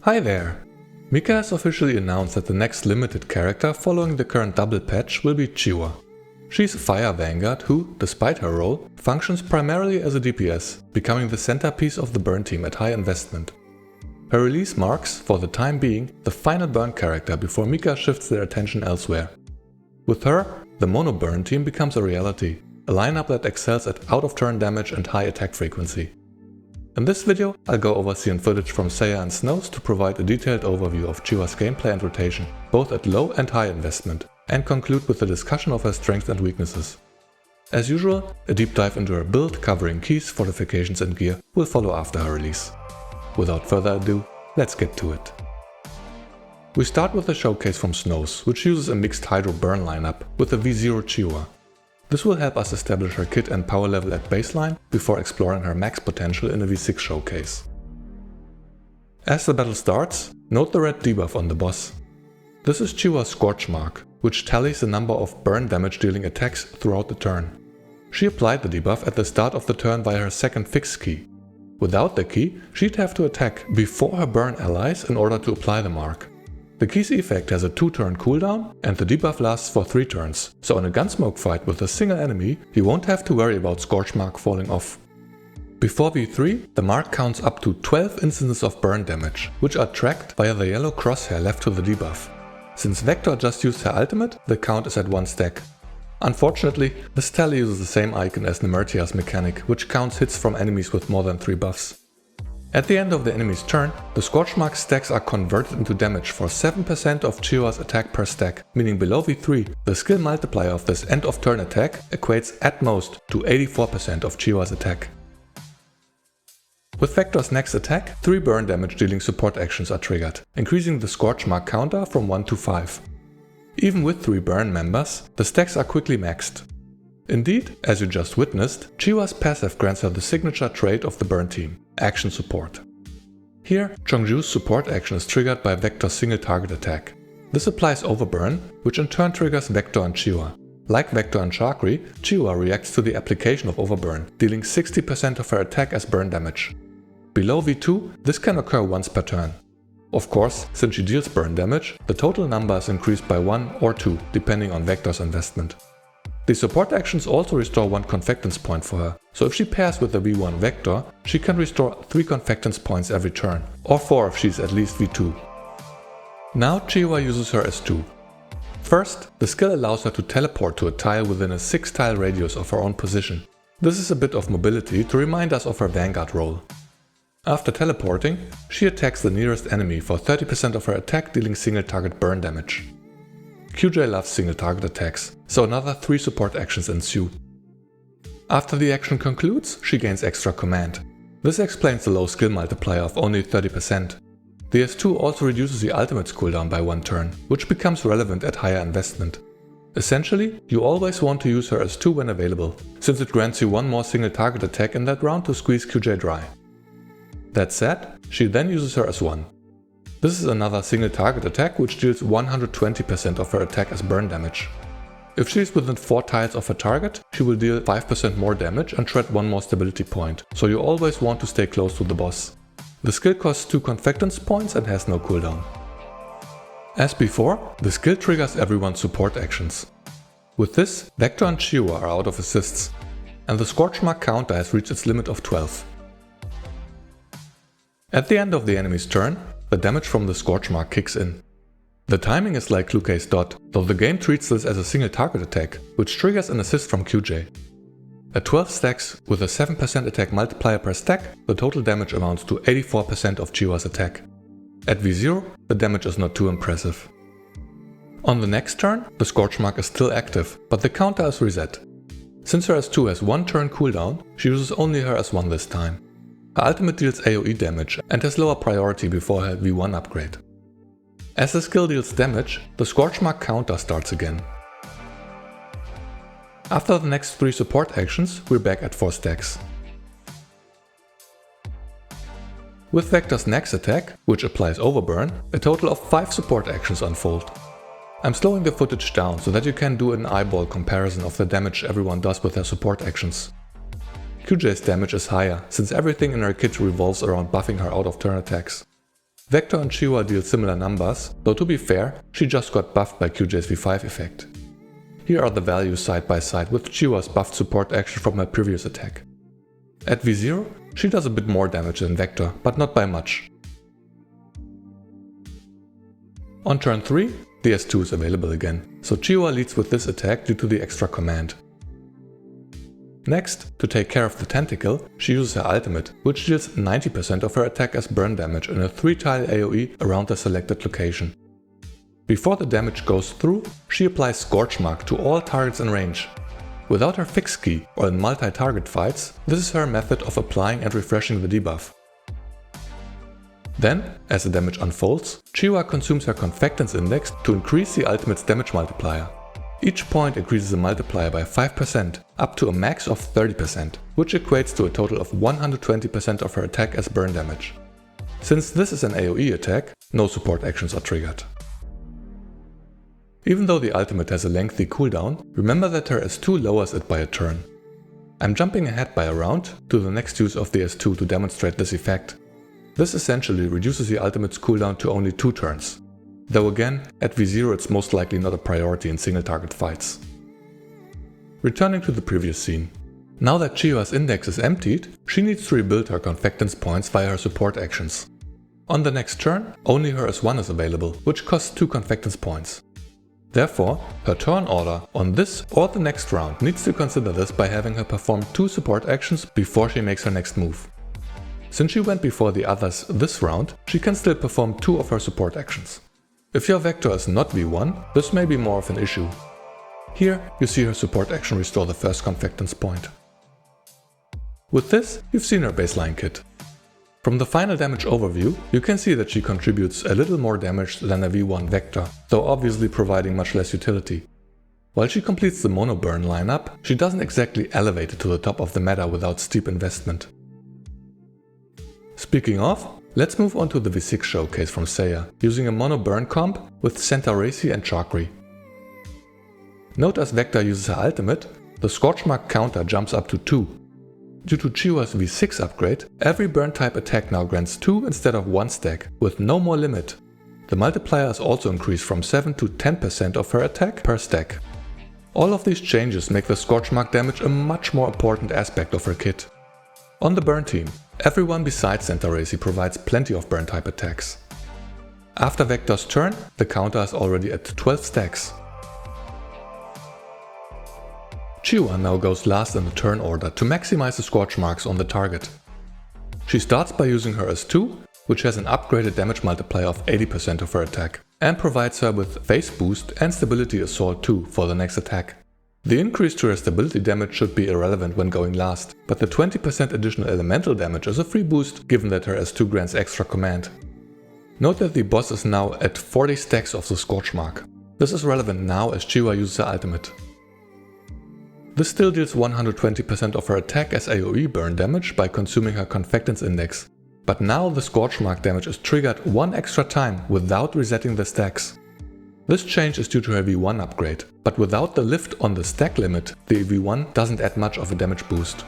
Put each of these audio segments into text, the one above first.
Hi there! Mika has officially announced that the next limited character following the current double patch will be Qiuhua. She's a fire vanguard who, despite her role, functions primarily as a DPS, becoming the centerpiece of the burn team at high investment. Her release marks, for the time being, the final burn character before Mika shifts their attention elsewhere. With her, the mono burn team becomes a reality, a lineup that excels at out-of-turn damage and high attack frequency. In this video, I'll go over scene footage from Saya and Snows to provide a detailed overview of Qiuhua's gameplay and rotation, both at low and high investment, and conclude with a discussion of her strengths and weaknesses. As usual, a deep dive into her build covering keys, fortifications and gear will follow after her release. Without further ado, let's get to it. We start with a showcase from Snows, which uses a mixed hydro burn lineup with a V0 Qiuhua. This will help us establish her kit and power level at baseline before exploring her max potential in a V6 showcase. As the battle starts, note the red debuff on the boss. This is Qiuhua's Scorch Mark, which tallies the number of burn damage dealing attacks throughout the turn. She applied the debuff at the start of the turn via her second fix key. Without the key, she'd have to attack before her burn allies in order to apply the mark. The key's effect has a 2-turn cooldown and the debuff lasts for 3 turns, so in a gunsmoke fight with a single enemy, you won't have to worry about Scorch Mark falling off. Before V3, the mark counts up to 12 instances of burn damage, which are tracked via the yellow crosshair left to the debuff. Since Vector just used her ultimate, the count is at 1 stack. Unfortunately, this tally uses the same icon as Nemertia's mechanic, which counts hits from enemies with more than 3 buffs. At the end of the enemy's turn, the Scorch Mark stacks are converted into damage for 7% of Qiuhua's attack per stack, meaning below V3, the skill multiplier of this end of turn attack equates at most to 84% of Qiuhua's attack. With Vector's next attack, 3 burn damage dealing support actions are triggered, increasing the Scorch Mark counter from 1 to 5. Even with 3 burn members, the stacks are quickly maxed. Indeed, as you just witnessed, Qiuhua's passive grants her the signature trait of the burn team, Action Support. Here, Chongju's support action is triggered by Vector's single target attack. This applies Overburn, which in turn triggers Vector and Qiuhua. Like Vector and Chakri, Qiuhua reacts to the application of Overburn, dealing 60% of her attack as burn damage. Below V2, this can occur once per turn. Of course, since she deals burn damage, the total number is increased by 1 or 2, depending on Vector's investment. The support actions also restore 1 confectance point for her, so if she pairs with the V1 Vector, she can restore 3 confectance points every turn, or 4 if she's at least V2. Now Qiuhua uses her S2. First, the skill allows her to teleport to a tile within a 6-tile radius of her own position. This is a bit of mobility to remind us of her vanguard role. After teleporting, she attacks the nearest enemy for 30% of her attack, dealing single target burn damage. QJ loves single target attacks, so another 3 support actions ensue. After the action concludes, she gains extra command. This explains the low skill multiplier of only 30%. The S2 also reduces the ultimate's cooldown by 1 turn, which becomes relevant at higher investment. Essentially, you always want to use her S2 when available, since it grants you 1 more single target attack in that round to squeeze QJ dry. That said, she then uses her S1. This is another single target attack which deals 120% of her attack as burn damage. If she is within 4 tiles of her target, she will deal 5% more damage and shred 1 more stability point, so you always want to stay close to the boss. The skill costs 2 confectance points and has no cooldown. As before, the skill triggers everyone's support actions. With this, Vector and Qiuhua are out of assists, and the Scorch Mark counter has reached its limit of 12. At the end of the enemy's turn, the damage from the Scorch Mark kicks in. The timing is like Cluecase's dot, though the game treats this as a single target attack, which triggers an assist from QJ. At 12 stacks, with a 7% attack multiplier per stack, the total damage amounts to 84% of Qiuhua's attack. At V0, the damage is not too impressive. On the next turn, the Scorch Mark is still active, but the counter is reset. Since her S2 has 1 turn cooldown, she uses only her S1 this time. Her ultimate deals AoE damage and has lower priority before her V1 upgrade. As the skill deals damage, the Scorch Mark counter starts again. After the next 3 support actions, we're back at 4 stacks. With Vector's next attack, which applies Overburn, a total of 5 support actions unfold. I'm slowing the footage down so that you can do an eyeball comparison of the damage everyone does with their support actions. QJ's damage is higher, since everything in her kit revolves around buffing her out of turn attacks. Vector and Qiuhua deal similar numbers, though to be fair, she just got buffed by Qiuh's V5 effect. Here are the values side by side with Qiuhua's buffed support action from her previous attack. At V0, she does a bit more damage than Vector, but not by much. On turn 3, the S2 is available again, so Qiuhua leads with this attack due to the extra command. Next, to take care of the tentacle, she uses her ultimate, which deals 90% of her attack as burn damage in a 3-tile AoE around the selected location. Before the damage goes through, she applies Scorch Mark to all targets in range. Without her fix key or in multi-target fights, this is her method of applying and refreshing the debuff. Then, as the damage unfolds, Qiuhua consumes her Confectance Index to increase the ultimate's damage multiplier. Each point increases the multiplier by 5%, up to a max of 30%, which equates to a total of 120% of her attack as burn damage. Since this is an AoE attack, no support actions are triggered. Even though the ultimate has a lengthy cooldown, remember that her S2 lowers it by a turn. I'm jumping ahead by a round to the next use of the S2 to demonstrate this effect. This essentially reduces the ultimate's cooldown to only 2 turns. Though again, at V0 it's most likely not a priority in single target fights. Returning to the previous scene. Now that Qiuhua's index is emptied, she needs to rebuild her Confectance points via her support actions. On the next turn, only her S1 is available, which costs 2 Confectance points. Therefore, her turn order on this or the next round needs to consider this by having her perform 2 support actions before she makes her next move. Since she went before the others this round, she can still perform 2 of her support actions. If your Vector is not V1, this may be more of an issue. Here, you see her support action restore the first Confectance point. With this, you've seen her baseline kit. From the final damage overview, you can see that she contributes a little more damage than a V1 Vector, though obviously providing much less utility. While she completes the mono burn lineup, she doesn't exactly elevate it to the top of the meta without steep investment. Speaking of, let's move on to the V6 showcase from Seiya, using a mono burn comp with Centaurasi and Chakri. Note as Vector uses her ultimate, the Scorch Mark counter jumps up to 2. Due to Qiuhua's V6 upgrade, every burn type attack now grants 2 instead of 1 stack, with no more limit. The multiplier is also increased from 7 to 10% of her attack per stack. All of these changes make the Scorch Mark damage a much more important aspect of her kit. On the burn team, everyone besides Centaurasi provides plenty of burn type attacks. After Vector's turn, the counter is already at 12 stacks. Qiuhua now goes last in the turn order to maximize the Scorch Marks on the target. She starts by using her S2, which has an upgraded damage multiplier of 80% of her attack, and provides her with Phase Boost and Stability Assault 2 for the next attack. The increase to her stability damage should be irrelevant when going last, but the 20% additional elemental damage is a free boost given that her S2 grants extra command. Note that the boss is now at 40 stacks of the Scorch Mark. This is relevant now as Qiuhua uses her ultimate. This still deals 120% of her attack as AoE burn damage by consuming her Confectance Index, but now the Scorch Mark damage is triggered 1 extra time without resetting the stacks. This change is due to her V1 upgrade, but without the lift on the stack limit, the V1 doesn't add much of a damage boost.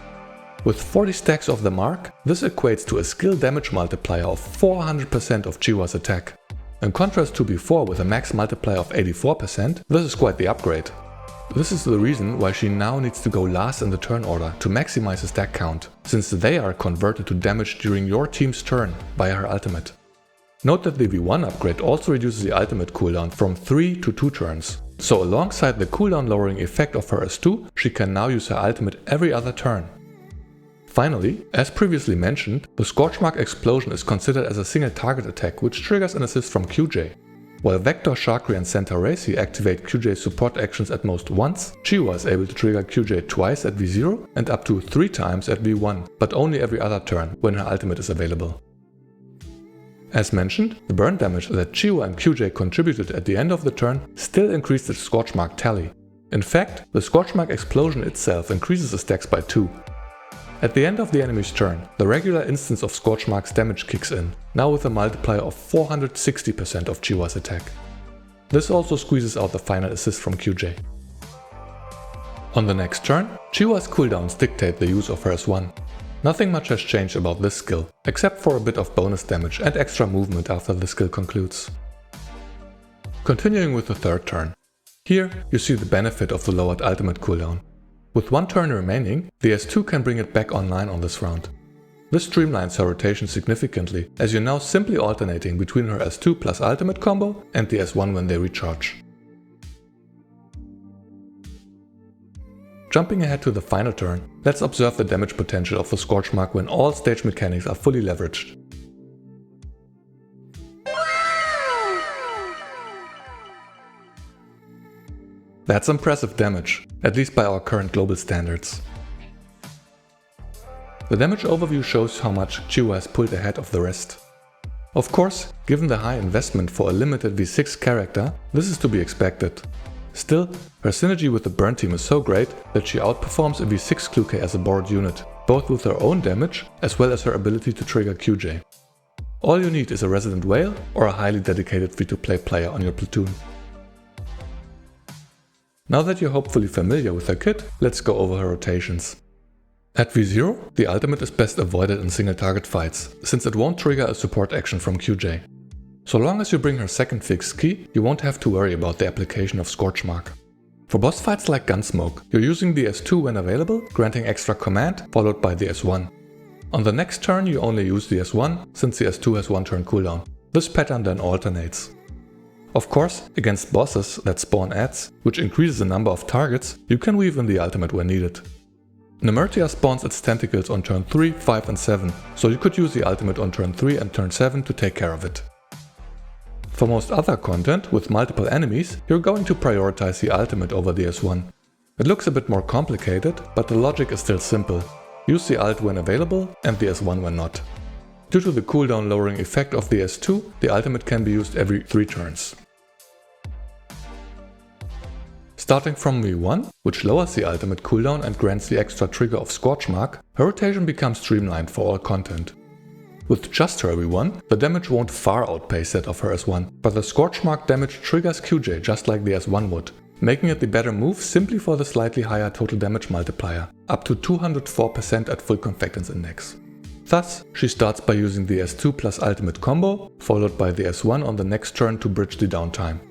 With 40 stacks of the mark, this equates to a skill damage multiplier of 400% of Qiuhua's attack. In contrast to before with a max multiplier of 84%, this is quite the upgrade. This is the reason why she now needs to go last in the turn order to maximize the stack count, since they are converted to damage during your team's turn via her ultimate. Note that the V1 upgrade also reduces the ultimate cooldown from 3 to 2 turns, so alongside the cooldown lowering effect of her S2, she can now use her ultimate every other turn. Finally, as previously mentioned, the Scorch Mark explosion is considered as a single target attack which triggers an assist from Qiuhua. While Vector, Chakri and Centaurasi activate Qiuhua's support actions at most once, Qiuhua is able to trigger Qiuhua twice at V0 and up to 3 times at V1, but only every other turn when her ultimate is available. As mentioned, the burn damage that Qiuhua and Qiuhua contributed at the end of the turn still increased the Scorch Mark tally. In fact, the Scorch Mark explosion itself increases the stacks by 2. At the end of the enemy's turn, the regular instance of Scorch Mark's damage kicks in, now with a multiplier of 460% of Qiuhua's attack. This also squeezes out the final assist from Qiuhua. On the next turn, Qiuhua's cooldowns dictate the use of her S1. Nothing much has changed about this skill, except for a bit of bonus damage and extra movement after the skill concludes. Continuing with the third turn. Here you see the benefit of the lowered ultimate cooldown. With one turn remaining, the S2 can bring it back online on this round. This streamlines her rotation significantly, as you're now simply alternating between her S2 plus ultimate combo and the S1 when they recharge. Jumping ahead to the final turn, let's observe the damage potential of the Scorch Mark when all stage mechanics are fully leveraged. That's impressive damage, at least by our current global standards. The damage overview shows how much Qiuhua has pulled ahead of the rest. Of course, given the high investment for a limited V6 character, this is to be expected. Still, her synergy with the burn team is so great that she outperforms a V6 Qiuhua as a borrowed unit, both with her own damage as well as her ability to trigger QJ. All you need is a Resident Whale or a highly dedicated free-to-play player on your platoon. Now that you're hopefully familiar with her kit, let's go over her rotations. At V0, the ultimate is best avoided in single target fights, since it won't trigger a support action from QJ. So long as you bring her second fixed key, you won't have to worry about the application of Scorch Mark. For boss fights like Gunsmoke, you're using the S2 when available, granting extra command, followed by the S1. On the next turn you only use the S1, since the S2 has one turn cooldown. This pattern then alternates. Of course, against bosses that spawn adds, which increases the number of targets, you can weave in the ultimate when needed. Nemertia spawns its tentacles on turn 3, 5 and 7, so you could use the ultimate on turn 3 and turn 7 to take care of it. For most other content with multiple enemies, you're going to prioritize the ultimate over the S1. It looks a bit more complicated, but the logic is still simple. Use the ult when available and the S1 when not. Due to the cooldown lowering effect of the S2, the ultimate can be used every 3 turns. Starting from V1, which lowers the ultimate cooldown and grants the extra trigger of Scorch Mark, her rotation becomes streamlined for all content. With just her V1, the damage won't far outpace that of her S1, but the Scorch Mark damage triggers QJ just like the S1 would, making it the better move simply for the slightly higher total damage multiplier, up to 204% at full confectance index. Thus, she starts by using the S2 plus ultimate combo, followed by the S1 on the next turn to bridge the downtime.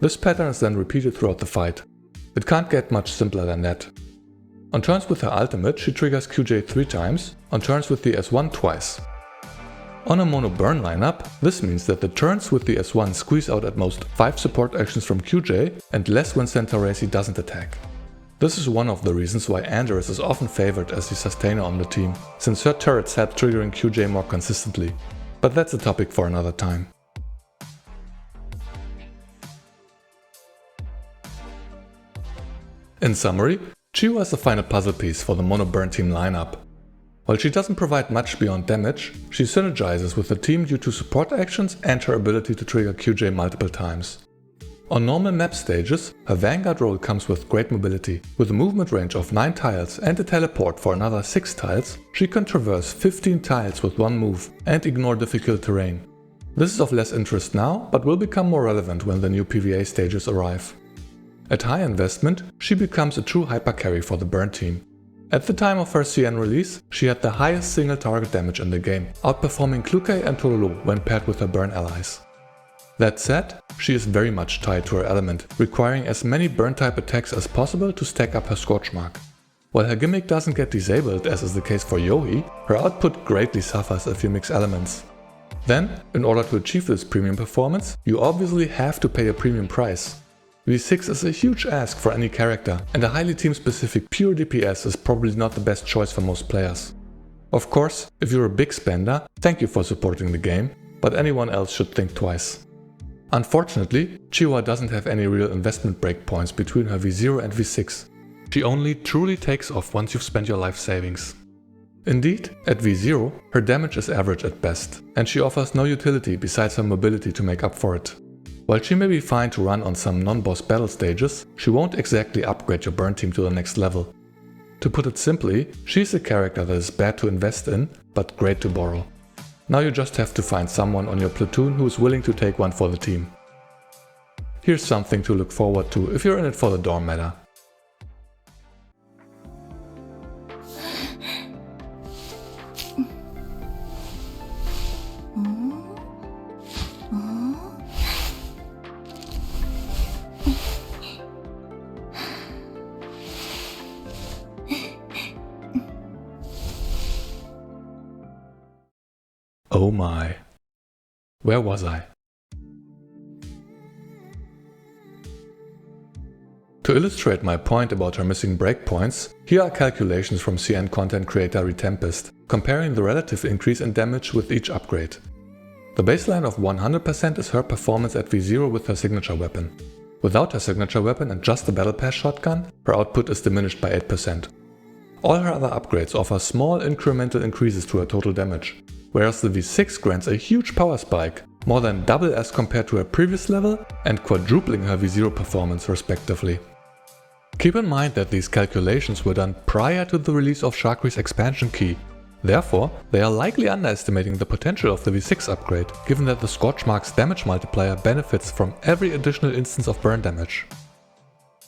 This pattern is then repeated throughout the fight. It can't get much simpler than that. On turns with her ultimate, she triggers QJ 3 times, on turns with the S1 twice. On a mono burn lineup, this means that the turns with the S1 squeeze out at most 5 support actions from QJ and less when Centaurasi doesn't attack. This is one of the reasons why Andres is often favored as the sustainer on the team, since her turrets help triggering QJ more consistently. But that's a topic for another time. In summary, Qiuhua is the final puzzle piece for the mono burn team lineup. While she doesn't provide much beyond damage, she synergizes with the team due to support actions and her ability to trigger QJ multiple times. On normal map stages, her vanguard role comes with great mobility. With a movement range of 9 tiles and a teleport for another 6 tiles, she can traverse 15 tiles with one move and ignore difficult terrain. This is of less interest now, but will become more relevant when the new PvA stages arrive. At high investment, she becomes a true hyper carry for the burn team. At the time of her CN release, she had the highest single target damage in the game, outperforming Qiuhua and Tololo when paired with her burn allies. That said, she is very much tied to her element, requiring as many burn type attacks as possible to stack up her Scorch Mark. While her gimmick doesn't get disabled as is the case for Yohi, her output greatly suffers if you mix elements. Then, in order to achieve this premium performance, you obviously have to pay a premium price. V6 is a huge ask for any character, and a highly team-specific pure DPS is probably not the best choice for most players. Of course, if you're a big spender, thank you for supporting the game, but anyone else should think twice. Unfortunately, Qiuhua doesn't have any real investment breakpoints between her V0 and V6. She only truly takes off once you've spent your life savings. Indeed, at V0, her damage is average at best, and she offers no utility besides her mobility to make up for it. While she may be fine to run on some non-boss battle stages, she won't exactly upgrade your burn team to the next level. To put it simply, she's a character that is bad to invest in, but great to borrow. Now you just have to find someone on your platoon who is willing to take one for the team. Here's something to look forward to if you're in it for the dorm meta. Oh my. Where was I? To illustrate my point about her missing breakpoints, here are calculations from CN content creator ReTempest, comparing the relative increase in damage with each upgrade. The baseline of 100% is her performance at V0 with her signature weapon. Without her signature weapon and just the Battle Pass shotgun, her output is diminished by 8%. All her other upgrades offer small incremental increases to her total damage, whereas the V6 grants a huge power spike, more than double as compared to her previous level and quadrupling her V0 performance respectively. Keep in mind that these calculations were done prior to the release of Sharkry's expansion key. Therefore, they are likely underestimating the potential of the V6 upgrade, given that the Scorch Mark's damage multiplier benefits from every additional instance of burn damage.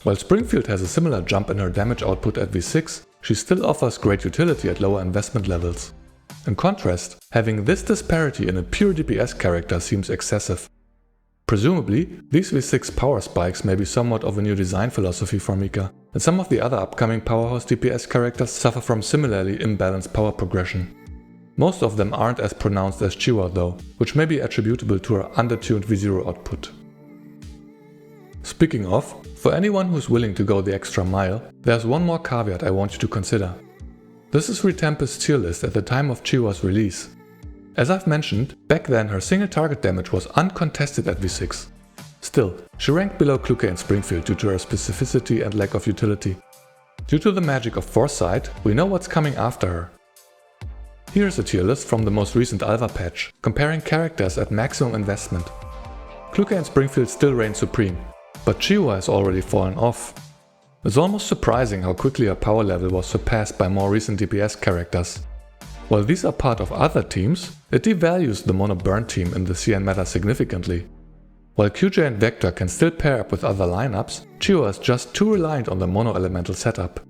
While Springfield has a similar jump in her damage output at V6, she still offers great utility at lower investment levels. In contrast, having this disparity in a pure DPS character seems excessive. Presumably, these V6 power spikes may be somewhat of a new design philosophy for Mika, and some of the other upcoming powerhouse DPS characters suffer from similarly imbalanced power progression. Most of them aren't as pronounced as Qiuhua though, which may be attributable to her undertuned V0 output. Speaking of, for anyone who's willing to go the extra mile, there's one more caveat I want you to consider. This is ReTempest's tier list at the time of Qiuhua's release. As I've mentioned, back then her single target damage was uncontested at V6. Still, she ranked below Qiuhua and Springfield due to her specificity and lack of utility. Due to the magic of foresight, we know what's coming after her. Here's a tier list from the most recent Alva patch, comparing characters at maximum investment. Qiuhua and Springfield still reign supreme, but Qiuhua has already fallen off. It's almost surprising how quickly her power level was surpassed by more recent DPS characters. While these are part of other teams, it devalues the mono burn team in the CN meta significantly. While QJ and Vector can still pair up with other lineups, Qiuhua is just too reliant on the mono elemental setup.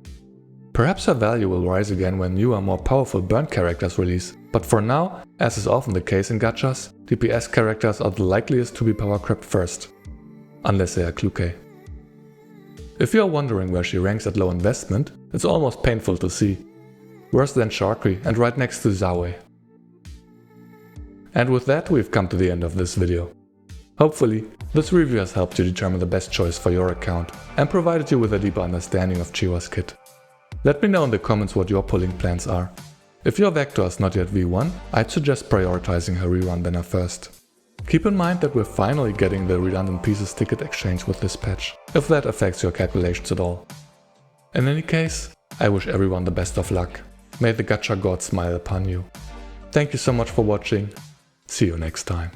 Perhaps her value will rise again when newer, more powerful burn characters release, but for now, as is often the case in gachas, DPS characters are the likeliest to be power crept first. Unless they are Qiuhua. If you are wondering where she ranks at low investment, it's almost painful to see. Worse than Sharkry and right next to Zawe. And with that, we've come to the end of this video. Hopefully, this review has helped you determine the best choice for your account and provided you with a deeper understanding of Qiuhua's kit. Let me know in the comments what your pulling plans are. If your Vector is not yet V1, I'd suggest prioritizing her rerun banner first. Keep in mind that we're finally getting the redundant pieces ticket exchange with this patch, if that affects your calculations at all. In any case, I wish everyone the best of luck. May the gacha god smile upon you. Thank you so much for watching. See you next time.